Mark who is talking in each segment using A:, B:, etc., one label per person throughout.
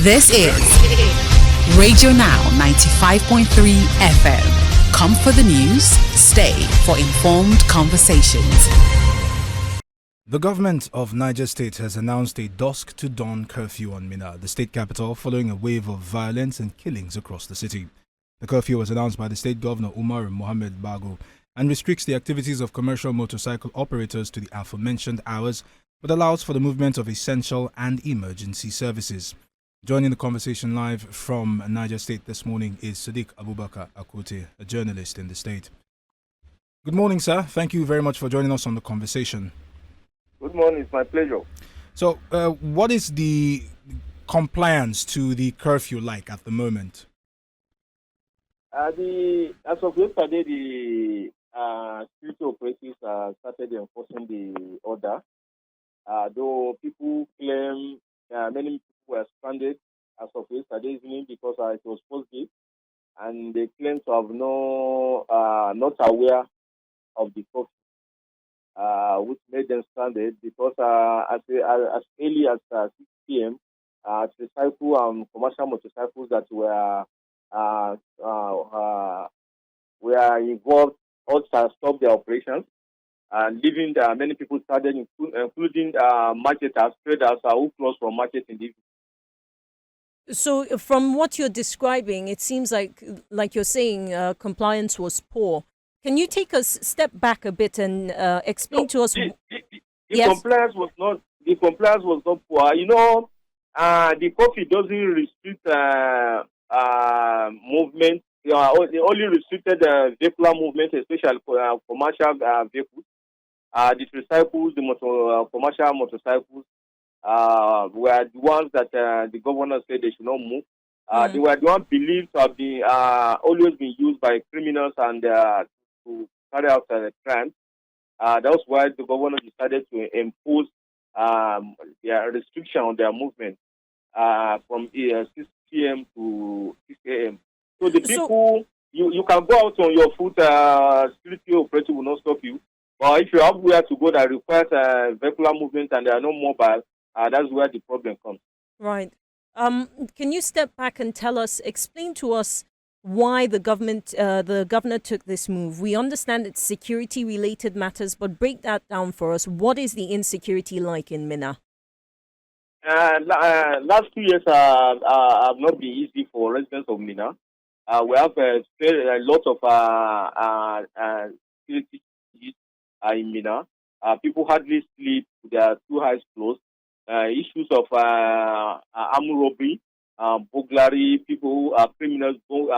A: This is Radio Now 95.3 FM. Come for the news, stay for informed conversations.
B: The government of Niger State has announced a dusk to dawn curfew on Minna, the state capital, following a wave of violence and killings across the city. The curfew was announced by the state governor Umar Mohamed Bago and restricts the activities of commercial motorcycle operators to the aforementioned hours, but allows for the movement of essential and emergency services. Joining the conversation live from Niger State this morning is Sadiq Abubakar Akote, a journalist in the state. Good morning, sir. Thank you very much for joining us on the conversation.
C: Good morning. It's my pleasure.
B: So, what is the compliance to the curfew like at the moment?
C: As of yesterday, the security operatives started enforcing the order. Though people claim many people were stranded as of yesterday evening because it was post day, and they claim to have not aware of the curfew. Which made them stranded because as early as 6 p.m., tricycle and commercial motorcycles that were involved also stopped their operations, and leaving many people started, including marketers, traders who closed from market in the evening.
D: So, from what you're describing, it seems like you're saying compliance was poor. Can you take us step back a bit and explain to us?
C: The
D: Yes.
C: compliance was not. The compliance was not poor. The coffee doesn't restrict movement. They only restricted vehicular movement, especially for commercial vehicles. The tricycles, commercial motorcycles, were the ones that the governor said they should not move. They were the ones believed to have been always been used by criminals and to carry out crimes. That was why the governor decided to impose their restriction on their movement from 6 p.m. to 6 a.m. So the people, you can go out on your foot, security operator will not stop you. But if you have where to go that requires vehicular movement and they are not mobile, that's where the problem comes.
D: Right. Can you step back and explain to us why the governor took this move? We understand it's security-related matters, but break that down for us. What is the insecurity like in Minna?
C: Last 2 years have not been easy for residents of Minna. We have a lot of security issues in Minna. People hardly sleep with their two eyes closed. Issues of armed robbery, burglary, people, criminals go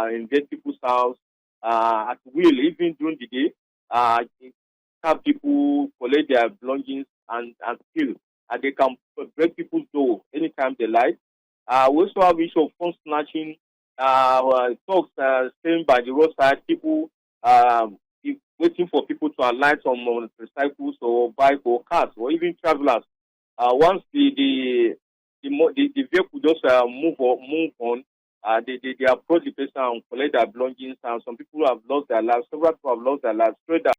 C: invade people's house at will, even during the day. Have people collect their belongings and steal. And they can break people's door anytime they like. We also have issue of phone snatching, folks staying by the roadside, people waiting for people to alight on motorcycles or bike or cars or even travelers. Once the vehicle just move on, they approach the person and collect their belongings. And some people have lost their lives. Several people have lost their lives. Traders,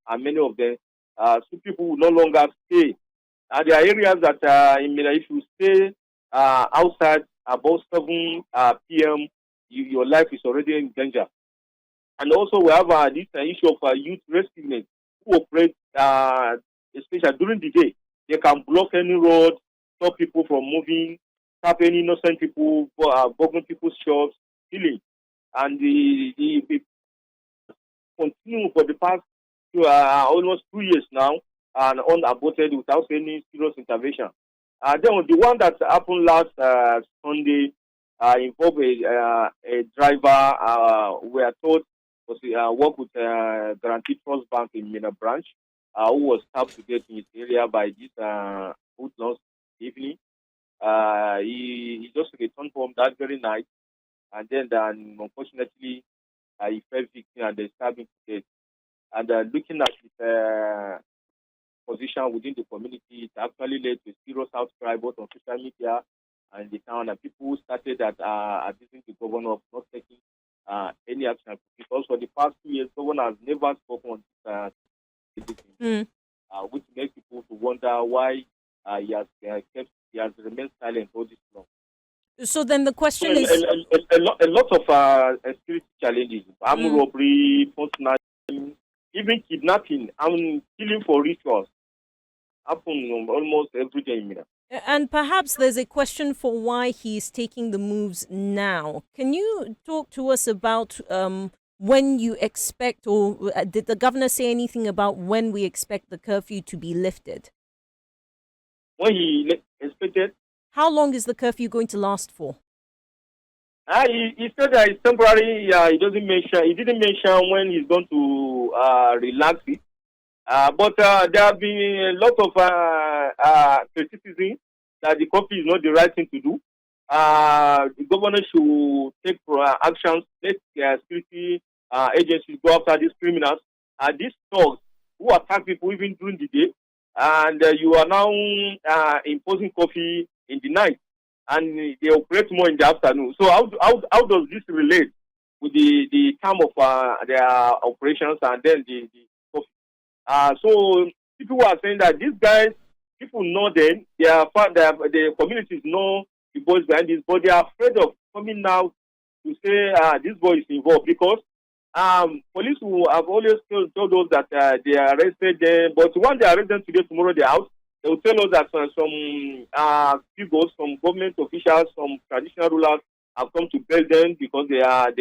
C: and many of them. So people will no longer stay. There are areas that in Minna, if you stay outside about 7 p.m., your life is already in danger. And also we have this issue of youth rescuemen who operate, especially during the day. They can block any road, stop people from moving, stop any innocent people, burgling people's shops, stealing. And the continue for the past almost 2 years now, and unabated without any serious intervention. Then the one that happened last Sunday involved a driver we are told was work with Guaranty Trust Bank in Minna branch, who was stabbed to death in his area by this hoodlums evening. He just returned home that very night, and then unfortunately he fell victim and they stabbed him to death. And looking at his position within the community, it actually led to serious outcry both on social media and the town, and people started accusing the governor of not taking any action. Because for the past 2 years, governor has never spoken on this, which makes people to wonder why he has remained silent all this long.
D: So then the question
C: So
D: is,
C: a lot of security challenges, armed robbery, phone snatching, even kidnapping and killing for rituals happen almost every day in Mina.
D: and perhaps there's a question for why he's taking the moves now. Can you talk to us about when you expect, or did the governor say anything about when we expect the curfew to be lifted?
C: When he expected,
D: How long is the curfew going to last for?
C: he said that it's temporary. He doesn't mention. He didn't mention when he's going to relax it. But there have been a lot of criticism that the coffee is not the right thing to do. The governor should take actions. Let security agencies go after these criminals. These thugs who attack people even during the day, and you are now imposing coffee in the night, and they operate more in the afternoon. So how does this relate with the time of their operations and then the coffee? So people are saying that these guys, people know them, the communities know the boys behind this, but they are afraid of coming out to say this boy is involved, because police who have always told us that they arrested them, but when they arrest them today, tomorrow they're out. They will tell us that some people, some government officials, some traditional rulers have come to bail them because they are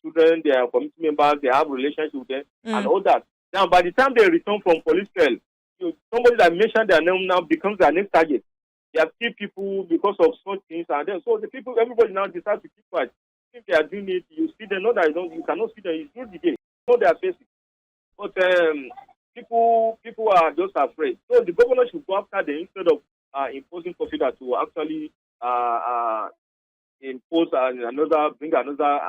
C: children, they are community members, they have relationships with them, and all that. Now, by the time they return from police cell, somebody that mentioned their name now becomes their next target. They have killed people because of such things, and then so the people, everybody now decides to keep quiet. If they are doing it, you see them. Not that you cannot see them. It's through the day. You know their faces. But people are just afraid. So the governor should go after them instead of imposing coffee that will actually impose bring another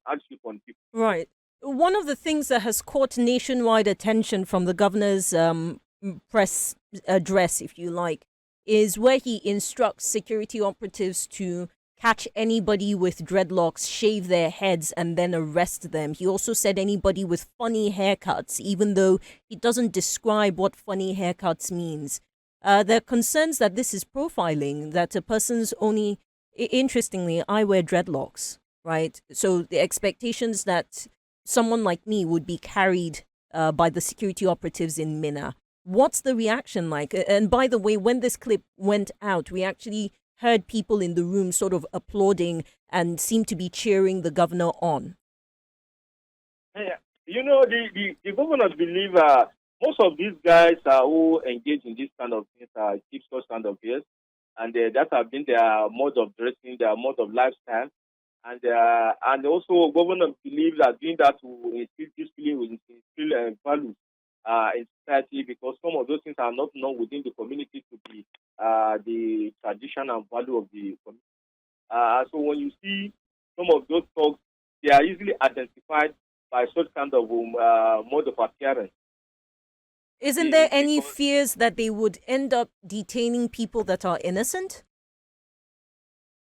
C: hardship on people.
D: Right. One of the things that has caught nationwide attention from the governor's press address, if you like, is where he instructs security operatives to catch anybody with dreadlocks, shave their heads, and then arrest them. He also said anybody with funny haircuts, even though he doesn't describe what funny haircuts means. There are concerns that this is profiling, that a person's only... Interestingly, I wear dreadlocks, right? So the expectations that someone like me would be carried by the security operatives in Minna. What's the reaction like? And by the way, when this clip went out, we actually heard people in the room sort of applauding and seemed to be cheering the governor on.
C: Yeah. You know, the governors believe most of these guys who engage in this kind of things keep such kind of years, and that have been their mode of dressing, their mode of lifestyle. And also governors believe that doing that will instill discipline, will instill values in society, because some of those things are not known within the community to be the tradition and value of the community. So when you see some of those folks, they are easily identified by such kind of mode of appearance.
D: Isn't there any fears that they would end up detaining people that are innocent?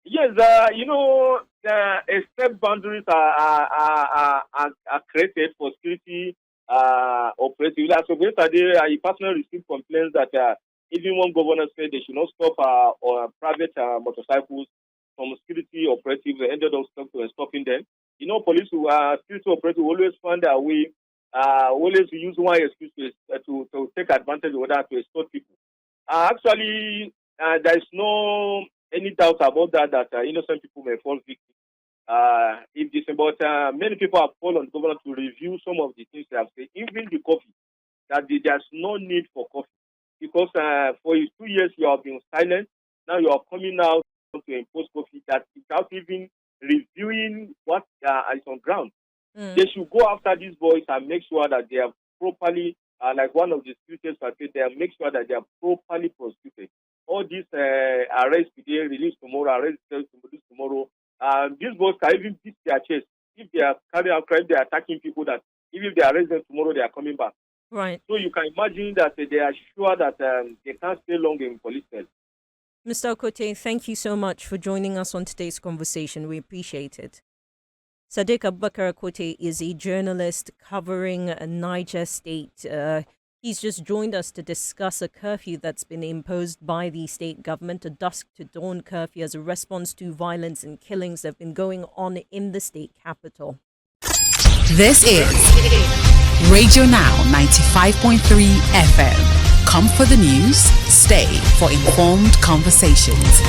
C: Yes, you know, except boundaries are created for security operatives. So yesterday, I personally received complaints that even one governor said they should not stop private motorcycles from security operatives. They ended up stopping them. You know, police security operatives always find their way, always use one excuse to take advantage of that to extort people. Actually, there is no any doubt about that innocent people may fall victim. If this, but many people have called on the governor to review some of the things they have said, even the coffee, that there's no need for coffee. Because for 2 years you have been silent, now you are coming out to impose coffee that without even reviewing what is on ground. They should go after these boys and make sure that they are properly, like one of the securities facilities, they make sure that they are properly prosecuted. All these arrests today, release tomorrow, arrest tomorrow. These boys can even beat their chest if they are carrying out crime, they are attacking people. That even if they arrest them tomorrow, they are coming back.
D: Right.
C: So you can imagine that they are sure that they can't stay long in police cells.
D: Mr. Okote, thank you so much for joining us on today's conversation. We appreciate it. Sadiq Abubakar Okote is a journalist covering Niger State. He's just joined us to discuss a curfew that's been imposed by the state government, a dusk to dawn curfew as a response to violence and killings that have been going on in the state capital.
A: This is Radio Now 95.3 FM. Come for the news, stay for informed conversations.